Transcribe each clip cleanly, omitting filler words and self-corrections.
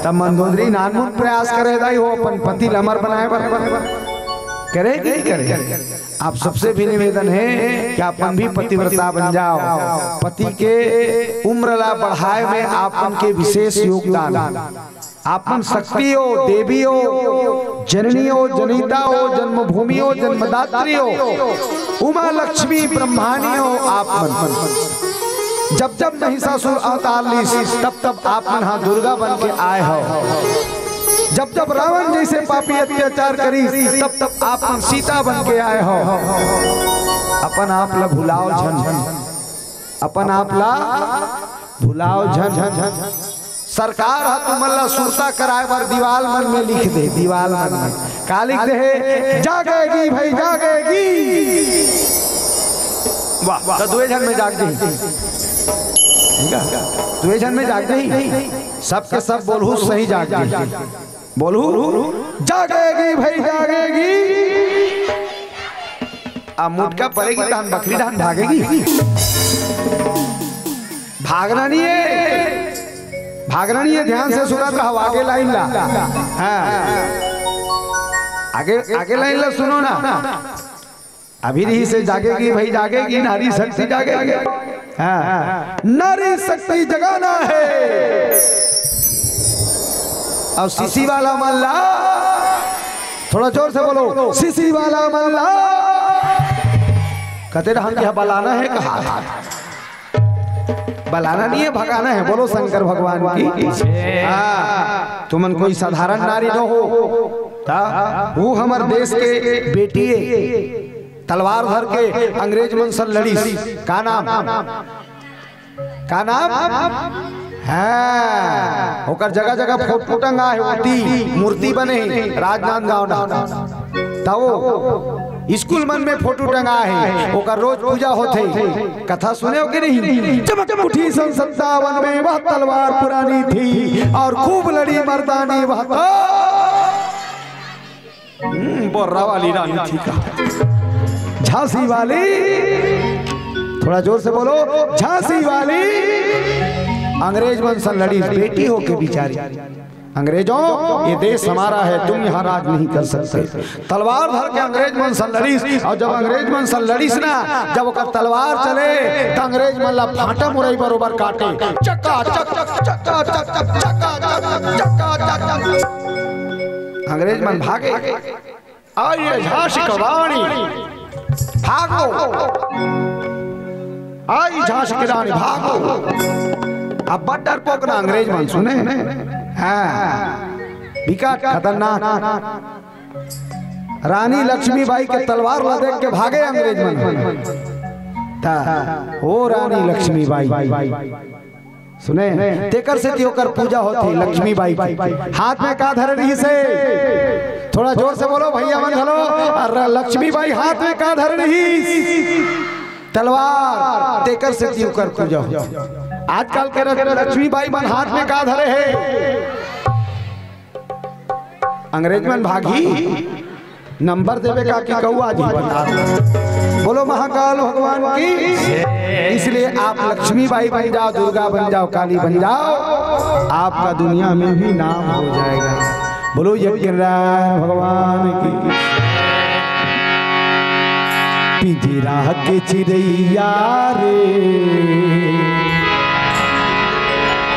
तब मंदोदरी नानमुन प्रयास करे दाई हो अपन पति लमर बनाए करे नहीं करे। आप सबसे भी निवेदन है कि अपन भी पतिव्रता बन जाओ, पति के उम्र ला बढ़ाए में आपन के विशेष योगदान। आपन शक्ति हो, देवी हो, जननी हो, जनिता हो, जन्मभूमि हो, जन्मदात्री हो, उमा लक्ष्मी ब्रह्मानी हो। आपन जब जब महिषासुर अवतार ली तब तब आपन हाँ दुर्गा बन के आए हो। जब जब रावण जैसे पापी अत्याचार करी तब तब आप सीता बन के आए हो। अपन आप ला भुलाओ झन झन, अपन आप ला भुलाओ झन झन। सरकार हा तुमला सुरता कराए बार दीवाल मन में लिख दे, दीवाल मन में का लिख दे, जागेगी भाई जागेगी। वाह, तो दुए जन में जाग गई, दुए जन में जाग गई, सबके सब बोलू सही जाग गई, बोलू जागेगी भाई जागेगी। अब मुटका पड़ेगी धान बकरी धान भागेगी, भागना नहीं है, भागना नहीं है। ध्यान से सुना तो आगे लाइन ला, आगे लाइन ला सुनो ना। अभी रही से जागेगी भाई जागेगी, नारी शक्ति जागेगी। नारी शक्ति जगाना है। अब सीसी वाला मल्ला, थोड़ा जोर से बोलो, सीसी वाला मल्ला। कहते रहा कि बलाना है, कहा बलाना नहीं है, भगाना है। बोलो शंकर भगवान की। तुमन कोई साधारण नारी न हो, वो हमार देश के बेटी तलवार धर के अंग्रेज मन से लड़ी। का नाम, का नाम है? ओकर जगह जगह फोटो टंगा है, होती मूर्ति बने राजनांदगांव ना, तब स्कूल मन में फोटो टंगा है, ओकर रोज पूजा होते। कथा सुने हो कि नहीं? चमक उठी सन 57 में वह तलवार पुरानी थी और खूब लड़ी मर्दानी वह बोर्रा वाली रानी थी का, झांसी वाली। थोड़ा जोर से बोलो, झांसी वाली। अंग्रेज मन से लड़ी, बेटी हो के बिचारी। अंग्रेजों, ये देश हमारा है, तुम यहाँ राज नहीं कर सकते। तलवार धर के अंग्रेज मन से लड़ीस, और जब अंग्रेज मन से लड़ीस ना, जब वो तलवार चले तो अंग्रेज मन ला फाटा मुरई बरोबर काटे, चक्का चक चक चक्का चक चक चक्का चक्का चक। अंग्रेज मन भागे, आइए झांसी की रानी भागो, आई झांसी की रानी भागो। अब बड़ डरपोक ना अंग्रेज मन सुने, विकट खतरनाक। रानी लक्ष्मीबाई के तलवार ला देख के भागे अंग्रेज मन। ओ रानी लक्ष्मीबाई सुने, तेकर से त्योकर पूजा होती लक्ष्मीबाई की। हाथ में का धर रही से, थोड़ा जोर से बोलो भैया मन हेलो। लक्ष्मीबाई हाथ में का धर रही? तलवार। तेकर से त्योकर पूजा हो। आजकल के लक्ष्मीबाई मन हाथ में का धरे है? अंग्रेज मन भागी, नंबर देवे का कि कौआ जी बता। बोलो महाकाल भगवान की। इसलिए आप लक्ष्मीबाई बन जाओ, दुर्गा बन जाओ, काली बन जाओ, आपका दुनिया में भी नाम हो जाएगा। बोलो यज्ञराज भगवान की। पिंजरा के चिड़ैया रे,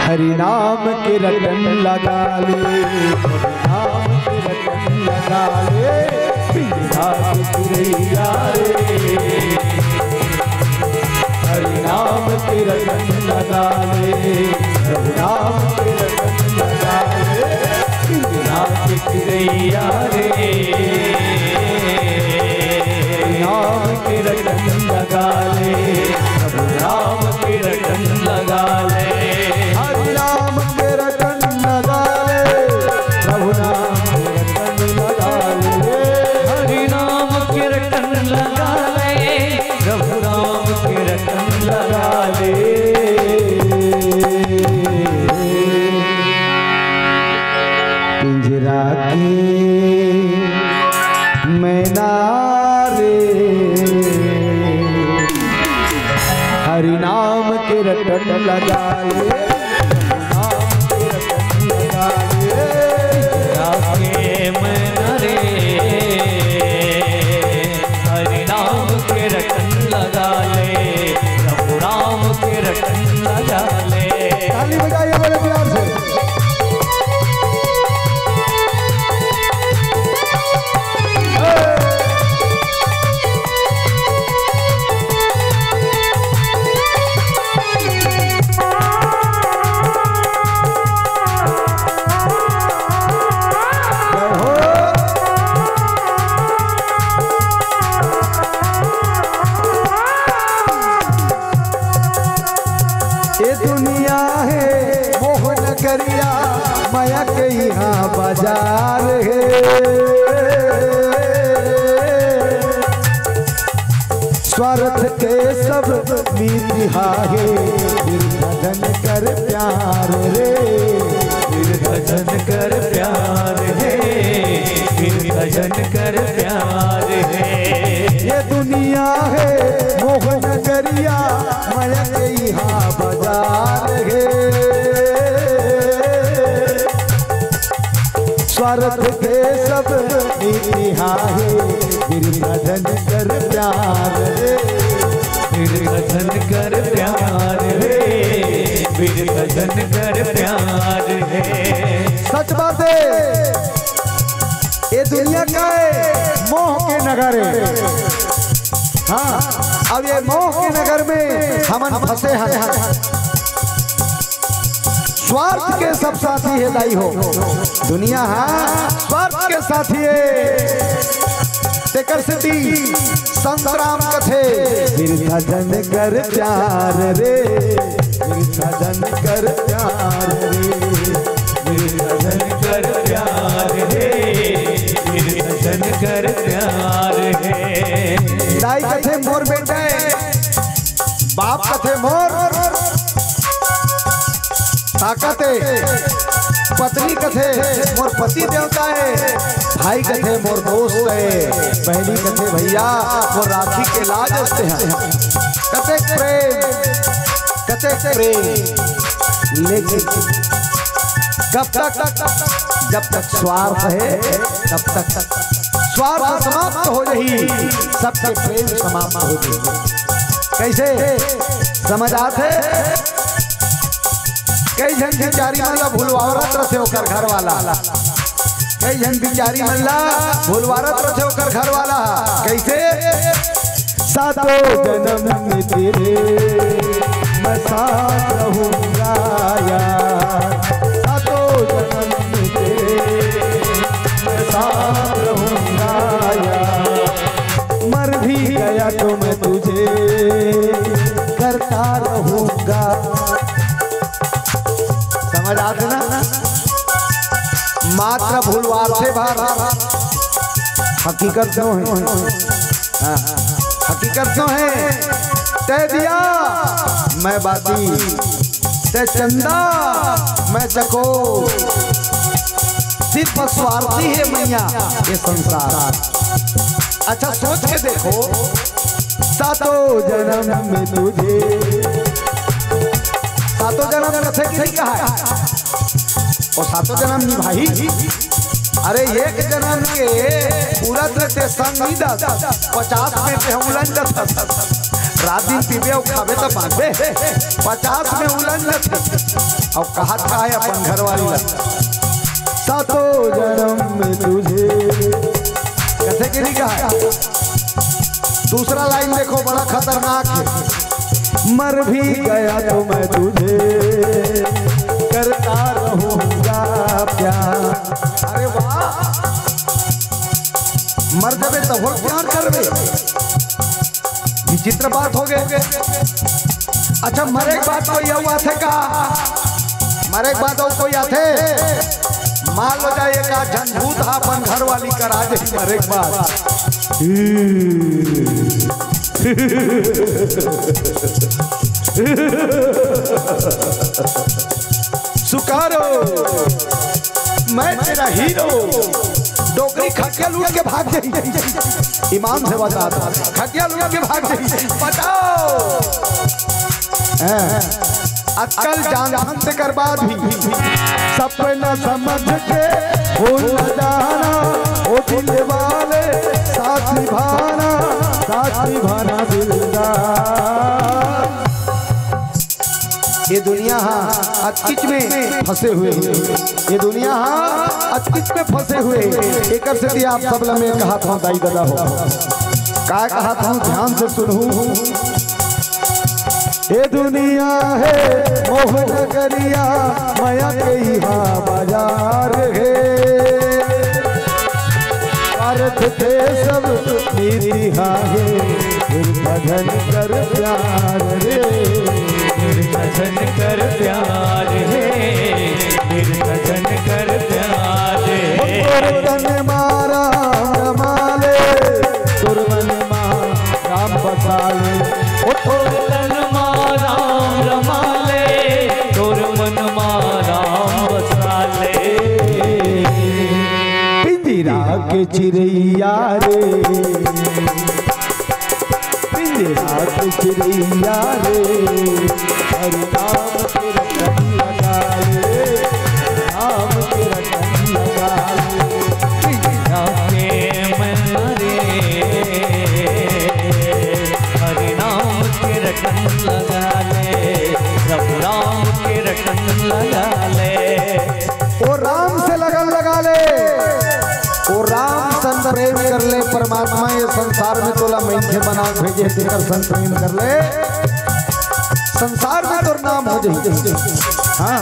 हरि नाम के रटन लगा ले, नाम के रटन लगा ले। पिंजरा के चिड़ैया रे, हरि नाम के रटन लगा ले, नाम के रटन लगा ले। पिंजरा के चिड़ैया रे, नाम के रटन लगा ले, नाम के रटन लगा ले। नाम के रटन लगा ले, प्रभु नाम के रटन लगा ले। हरि नाम के रटन लगा ले, प्रभु नाम के रटन लगा ले। पिंजरा की मैना रे, हरि नाम के रटन लगा ले, नाम के रटन लगा ले। नगरिया माया के यहाँ बाजार है। स्वार्थ के सब मीठा है, फिर भजन कर प्यार रे, फिर भजन कर प्यार है, फिर भजन कर प्यार है। ये दुनिया है मोह नगरिया माया के यहाँ बाजार है। स्वार्थ के सब मीठा है, फिर भजन कर प्यार रे, फिर भजन कर प्यार है, फिर भजन कर प्यार है। सच बात है, ये दुनिया का है मोह के नगर है। हाँ, अब ये मोह के नगर में हम फंसे हैं। स्वार्थ के सब साथी है दाई हो दुनिया, हाँ स्वार्थ के साथी है। तेकर सिटी संग्राम कथे, फिर भजन कर प्यार रे, फिर भजन कर प्यार रे, फिर भजन कर प्यार है, फिर भजन कर प्यार है। दाई कथे मोर बेटे, बाप कथे मोर ताकत है, पत्नी कथे मोर पति देवता है, भाई कथे मोर दोस्त है, बहनी कथे भैया मोर राखी के लाज हंसते हैं। कथे प्रेम, कथे प्रेम, लेकिन कब तक? जब तक स्वार्थ है तब तक स्वार्थ समाप्त हो रही, सबके प्रेम समाप्त हो जाए। कैसे समझ आते? कई जन बिचारी मल्ला भूलवारत रहे होकर घर वाला, कई जन बिचारी मल्ला भूलवारत रहे होकर घर वाला। कैसे? सातों जन्म में तेरे मैं साथ रहूंगा यार, सातों जन्म में तेरे मैं साथ रहूंगा यार, मर भी गया तो मैं तुझे करता रहूंगा। समझ आते ना? मात्र भूलवार से बाहर हकीकत क्यों है? हकीकत क्यों है? तय दिया मैं बाती, तय चंदा मैं चको, सिर्फ स्वार्थी है मैया ये संसार। अच्छा सोच के देखो, सातों जन्म में तुझे, सातों जन्म कथे की नहीं कहा है, और सातों जन्म निभाई। अरे एक जन्म के पूरा ते संगीदा 50 में ते उलन रात दिन पीबे और खावे तो बांधे 50 में उलन और कहा था है अपन घर वाली सातों जन्म में तुझे कथे की नहीं कहा। दूसरा लाइन देखो बड़ा खतरनाक है, मर भी गया तो मैं तुझे करता रहूंगा प्यार। अरे वाह, मर जावे तो हो प्यार करवे, विचित्र बात हो गए। अच्छा मरे के बाद कोई हुआ थे का? मरे के बाद कोई आते मान लो जाए का झंझूत अपन घर वाली करा दे मरे के बाद। सुकारो मैं तेरा हीरो, डोकरी खटिया लूट के भाग जाई, ईमान से बता खटिया लूट के भाग जाई। बताओ अक्कल जान से कर बाद भी सपना समझ के भूल न जाना, ओ दिल वाले साथी भाना दिलदार। ये दुनिया हाँ अचकिच में फंसे हुए, ये दुनिया हाँ अचकिच में फंसे हुए। एक से आप सब में कहा था दाई दादा हो का कहा था, ध्यान से सुनूं। ये दुनिया है मोह नगरिया माया के यहाँ बाजार है, भारत के सब नीतिहा है, फिर भजन कर प्यार रे, भजन कर प्यार है, तोर तन राम रमा ले, तोर मन राम बसा ले। पिंजरा के चिड़ैया रे, पिंजरा के चिड़ैया रे, हरि नाम के रटन लगा ले, नाम के रटन लगा ले। पिंजरा के मैना रे, हरि नाम के रटन लगा ले, रब राम के रटन लगा ले। ओ राम से लगन लगा ले, ओ राम संग प्रेम कर ले। परमात्मा ये संसार में तोला मैंने बना भेजे, तेकर संग प्रेम कर ले, संसार में तो नाम हो जाए। हाँ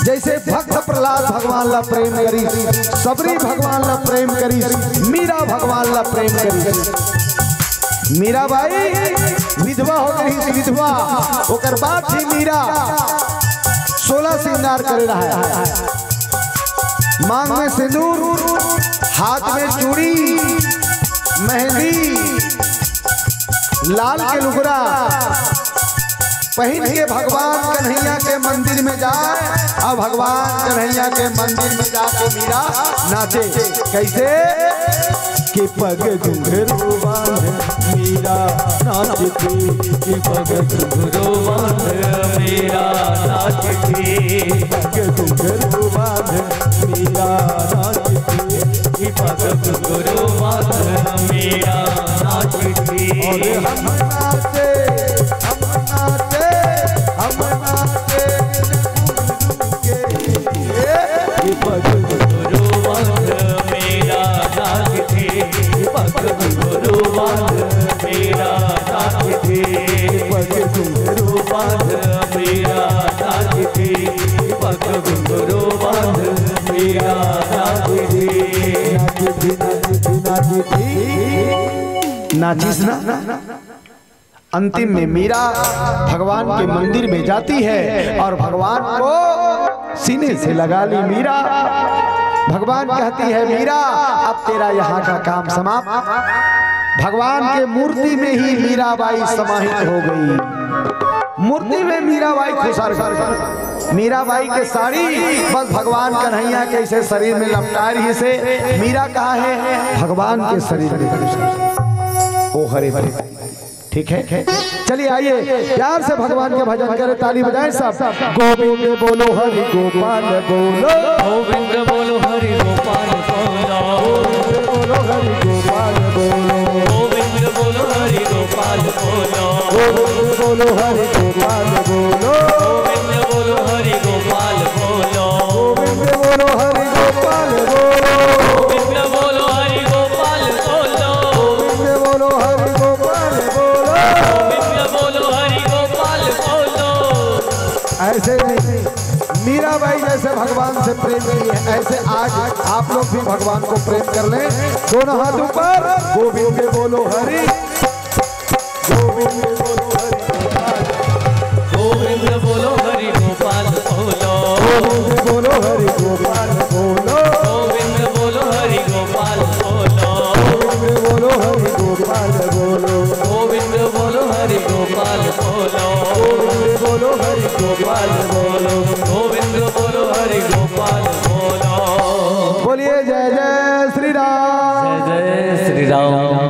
जैसे भक्त प्रहलाद भगवान ला प्रेम करी, सबरी भगवान ला प्रेम करी, मीरा भगवान ला प्रेम करी। मीरा बाई विधवा हो गई, विधवा होकर बाद ही मीरा 16 श्रृंगार करे रहा है। मांग में सिंदूर, हाथ में चूड़ी, मेहंदी, लाल के लुगरा पहन के भगवान कन्हैया के मंदिर में जाए। और भगवान कन्हैया के मंदिर में जाके मीरा नाचे। कैसे कि पग घुंघरू बांध मीरा नाचती, कि पग घुंघरू बांध मीरा नाचती, पग घुंघरू बांध मीरा नाचती, कि पग घुंघरू बांध मीरा नाचती। और हम नाचे, हम नाचे, हम नाचे कि पग घुंघरू बांध मीरा नाचती, कि पग घुंघरू बांध मीरा नाचती, पग घुंघरू बांध मीरा नाचती, पग घुंघरू बांध मीरा नाचती। नाचिस ना। अंतिम में मीरा भगवान के मंदिर में जाती है और भगवान को सीने से लगा ली मीरा। भगवान कहती है मीरा अब तेरा यहाँ का काम समाप्त। भगवान के मूर्ति में ही मीराबाई समाहित हो गई। मूर्ति में मीराबाई खुशहाल। मीराबाई के साड़ी बस भगवान कन्हैया के इसे शरीर में लपटा रही से। मीरा कहा है भगवान के शरीर में। ओ हरे हरे ठीक है। चलिए आइए प्यार से भगवान के भजन करें, ताली बजाएं सब। गोविंद बोलो हरि गोपाल बोलो, गोविंद बोलो हरि गोपाल बोलो, बोलो हरि गोपाल बोलो, गोविंद बोलो हरि गोपाल बोलो, गोविंद बोलो हरि गोपाल बोलो, गोविंद बोलो हरि गोपाल बोलो, गोविंद बोलो हरि गोपाल बोलो, गोविंद बोलो हरि गोपाल बोलो, गोविंद बोलो हरि गोपाल बोलो, गोविंद बोलो हरि गोपाल बोलो। ऐसे नहीं मीराबाई जैसे भगवान से प्रेम की है, ऐसे आज आप लोग भी भगवान को प्रेम कर लें। दोनों हाथ ऊपर, गोविंद बोलो हरि, गोविंद बोलो